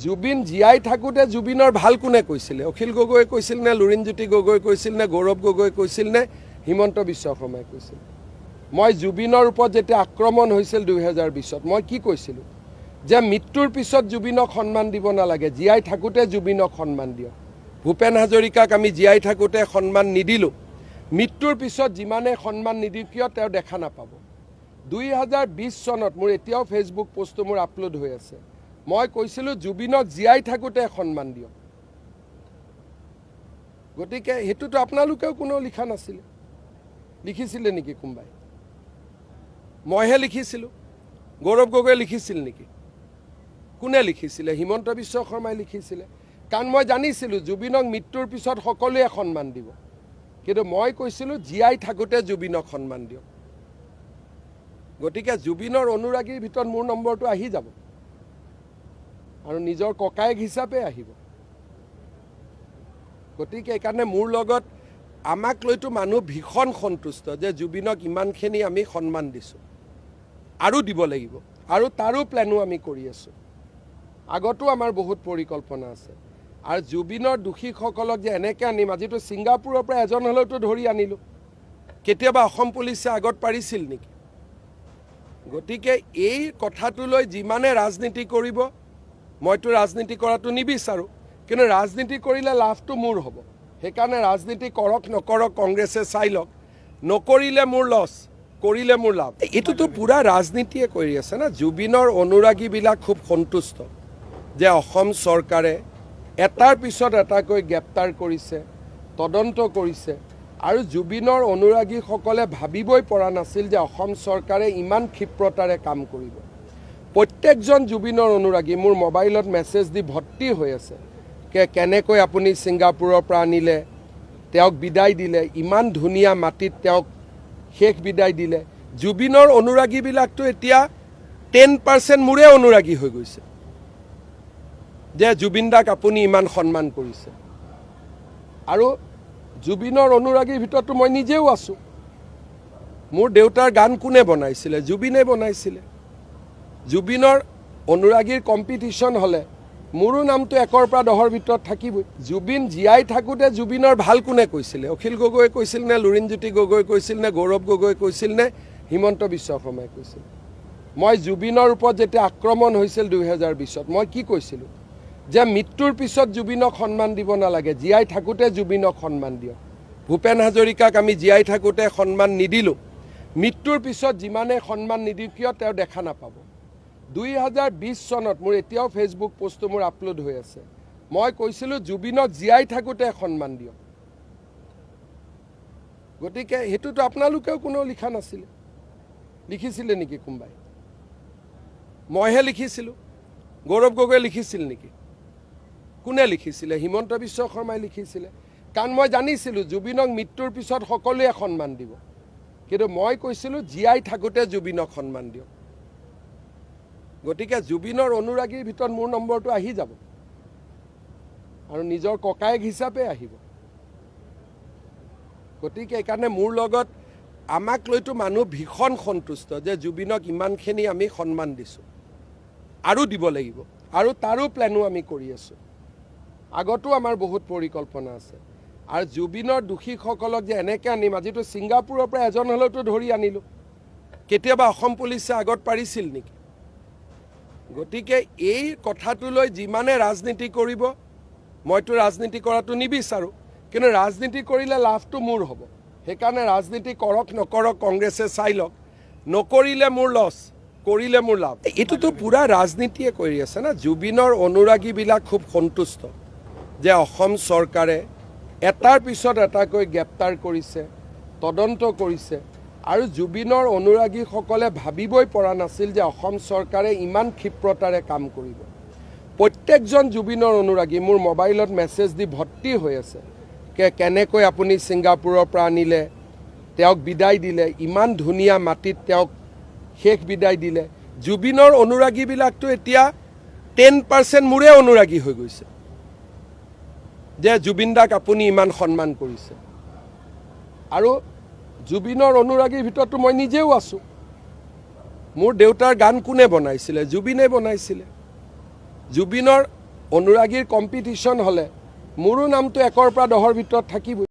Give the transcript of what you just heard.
জুবিন জীয়াই থাকোঁতে জুবিনৰ ভাল কোনে কৈছিলে? অখিল গগৈ কৈছিল নে লুৰিণজ্যোতি গগৈ কৈছিল নে গৌৰৱ গগৈ কৈছিল নে হিমন্ত বিশ্ব শৰ্মাই কৈছিল? মই জুবিনৰ ওপৰত যেতিয়া আক্ৰমণ হৈছিল 2020ত মই কি কৈছিলোঁ? যে মৃত্যুৰ পিছত জুবিনক সন্মান দিব নালাগে, জীয়াই থাকোঁতে জুবিনক সন্মান দিয়ক। ভূপেন হাজৰিকাক আমি জীয়াই থাকোঁতে সন্মান নিদিলোঁ, মৃত্যুৰ পিছত যিমানে সন্মান নিদিওঁ কিয় তেওঁ দেখা নাপাব। 2020 চনত মোৰ এতিয়াও ফেচবুক পোষ্টটো মোৰ আপলোড হৈ আছে। মই কৈছিলোঁ জুবিনক জীয়াই থাকোঁতে সন্মান দিয়ক। গতিকে সেইটোতো আপোনালোকেও কোনো লিখা নাছিলে, লিখিছিলে নেকি কোনোবাই? মইহে লিখিছিলোঁ, গৌৰৱ গগৈ লিখিছিল নেকি? কোনে লিখিছিলে? হিমন্ত বিশ্ব শৰ্মাই লিখিছিলে। কাৰণ মই জানিছিলোঁ জুবিনক মৃত্যুৰ পিছত সকলোৱে সন্মান দিব, কিন্তু মই কৈছিলোঁ জীয়াই থাকোঁতে জুবিনক সন্মান দিয়ক। গতিকে জুবিনৰ অনুৰাগীৰ ভিতৰত মোৰ নম্বৰটো আহি যাব আৰু নিজৰ ককায়েক হিচাপে আহিব। গতিকে এইকাৰণে মোৰ লগত আমাক লৈতো মানুহ ভীষণ সন্তুষ্ট যে জুবিনক ইমানখিনি আমি সন্মান দিছোঁ আৰু দিব লাগিব, আৰু তাৰো প্লেনো আমি কৰি আছোঁ। আগতো আমাৰ বহুত পৰিকল্পনা আছে। আৰু জুবিনৰ দোষীসকলক যে এনেকৈ আনিম, আজিতো ছিংগাপুৰৰ পৰা এজন হ'লেওতো ধৰি আনিলোঁ, কেতিয়াবা অসম পুলিচে আগত পাৰিছিল নেকি? গতিকে এই কথাটোলৈ যিমানে ৰাজনীতি কৰিব, মইতো ৰাজনীতি কৰাটো নিবিচাৰোঁ, কিন্তু ৰাজনীতি কৰিলে লাভটো মোৰ হ'ব। সেইকাৰণে ৰাজনীতি কৰক নকৰক কংগ্ৰেছে চাই লওক, নকৰিলে মোৰ লছ, কৰিলে মোৰ লাভ। এইটোতো পূৰা ৰাজনীতিয়ে কৰি আছে না। জুবিনৰ অনুৰাগীবিলাক খুব সন্তুষ্ট যে অসম চৰকাৰে এটাৰ পিছত এটাকৈ গ্ৰেপ্তাৰ কৰিছে, তদন্ত কৰিছে, আৰু জুবিনৰ অনুৰাগীসকলে ভাবিবই পৰা নাছিল যে অসম চৰকাৰে ইমান ক্ষিপ্ৰতাৰে কাম কৰিব। প্ৰত্যেকজন জুবিনৰ অনুৰাগী মোৰ মোবাইলত মেছেজ দি ভৰ্তি হৈ আছে কেনেকৈ আপুনি ছিংগাপুৰৰ পৰা আনিলে, তেওঁক বিদায় দিলে, ইমান ধুনীয়া মাটিত তেওঁক শেষ বিদায় দিলে। জুবিনৰ অনুৰাগীবিলাকতো এতিয়া 10% মোৰে অনুৰাগী হৈ গৈছে যে জুবিন দাক আপুনি ইমান সন্মান কৰিছে। আৰু জুবিনৰ অনুৰাগীৰ ভিতৰতো মই নিজেও আছোঁ। মোৰ দেউতাৰ গান কোনে বনাইছিলে? জুবিনে বনাইছিলে। জুবিনৰ অনুৰাগীৰ কম্পিটিশ্যন হ'লে মোৰো নামটো 1ৰ পৰা 10ৰ ভিতৰত থাকিবই। জুবিন জীয়াই থাকোঁতে জুবিনৰ ভাল কোনে কৈছিলে? অখিল গগৈ কৈছিল নে লুৰিণজ্যোতি গগৈ কৈছিল নে গৌৰৱ গগৈ কৈছিল নে হিমন্ত বিশ্ব শৰ্মাই কৈছিল? মই জুবিনৰ ওপৰত যেতিয়া আক্ৰমণ হৈছিল 2020ত মই কি কৈছিলোঁ? যে মৃত্যুৰ পিছত জুবিনক সন্মান দিব নালাগে, জীয়াই থাকোঁতে জুবিনক সন্মান দিয়ক। ভূপেন হাজৰিকাক আমি জীয়াই থাকোঁতে সন্মান নিদিলোঁ, মৃত্যুৰ পিছত যিমানে সন্মান নিদিওঁ কিয় তেওঁ দেখা নাপাব। 2020 চনত মোৰ এতিয়াও ফেচবুক পোষ্টটো মোৰ আপলোড হৈ আছে। মই কৈছিলোঁ জুবিনক জীয়াই থাকোঁতে সন্মান দিয়ক। গতিকে সেইটোতো আপোনালোকেও কোনো লিখা নাছিলে, লিখিছিলে নেকি কোনোবাই? মইহে লিখিছিলোঁ, গৌৰৱ গগৈ লিখিছিল নেকি? কোনে লিখিছিলে? হিমন্ত বিশ্ব শৰ্মাই লিখিছিলে। কাৰণ মই জানিছিলোঁ জুবিনক মৃত্যুৰ পিছত সকলোৱে সন্মান দিব, কিন্তু মই কৈছিলোঁ জীয়াই থাকোঁতে জুবিনক সন্মান দিয়ক। গতিকে জুবিনৰ অনুৰাগীৰ ভিতৰত মোৰ নম্বৰটো আহি যাব আৰু নিজৰ ককায়েক হিচাপে আহিব। গতিকে এইকাৰণে মোৰ লগত আমাক লৈতো মানুহ ভীষণ সন্তুষ্ট যে জুবিনক ইমানখিনি আমি সন্মান দিছোঁ আৰু দিব লাগিব, আৰু তাৰো প্লেনো আমি কৰি আছোঁ। আগতো আমাৰ বহুত পৰিকল্পনা আছে। আৰু জুবিনৰ দোষীসকলক যে এনেকৈ আনিম, আজিতো ছিংগাপুৰৰ পৰা এজন হ'লেওতো ধৰি আনিলোঁ, কেতিয়াবা অসম পুলিচে আগত পাৰিছিল নেকি? গতিকে এই কথাটোলৈ যিমানে ৰাজনীতি কৰিব, মইতো ৰাজনীতি কৰাটো নিবিচাৰোঁ, কিন্তু ৰাজনীতি কৰিলে লাভটো মোৰ হ'ব। সেইকাৰণে ৰাজনীতি কৰক নকৰক কংগ্ৰেছে চাই লওক, নকৰিলে মোৰ লছ, কৰিলে মোৰ লাভ। এইটোতো পূৰা ৰাজনীতিয়ে কৰি আছে না। জুবিনৰ অনুৰাগীবিলাক খুব সন্তুষ্ট যে অসম চৰকাৰে এটাৰ পিছত এটাকৈ গ্ৰেপ্তাৰ কৰিছে, তদন্ত কৰিছে, আৰু জুবিনৰ অনুৰাগীসকলে ভাবিবই পৰা নাছিল যে অসম চৰকাৰে ইমান ক্ষিপ্ৰতাৰে কাম কৰিব। প্ৰত্যেকজন জুবিনৰ অনুৰাগী মোৰ মোবাইলত মেছেজ দি ভৰ্তি হৈ আছে কেনেকৈ আপুনি ছিংগাপুৰৰ পৰা আনিলে, তেওঁক বিদায় দিলে, ইমান ধুনীয়া মাটিত তেওঁক শেষ বিদায় দিলে। জুবিনৰ অনুৰাগীবিলাকতো এতিয়া 10% মোৰে অনুৰাগী হৈ গৈছে যে জুবিন দাক আপুনি ইমান সন্মান কৰিছে। আৰু জুবিনৰ অনুৰাগীৰ ভিতৰতো মই নিজেও আছোঁ। মোৰ দেউতাৰ গান কোনে বনাইছিলে? জুবিনে বনাইছিলে। জুবিনৰ অনুৰাগীৰ কম্পিটিশ্যন হ'লে মোৰো নামটো 1ৰ পৰা 10ৰ ভিতৰত থাকিবই।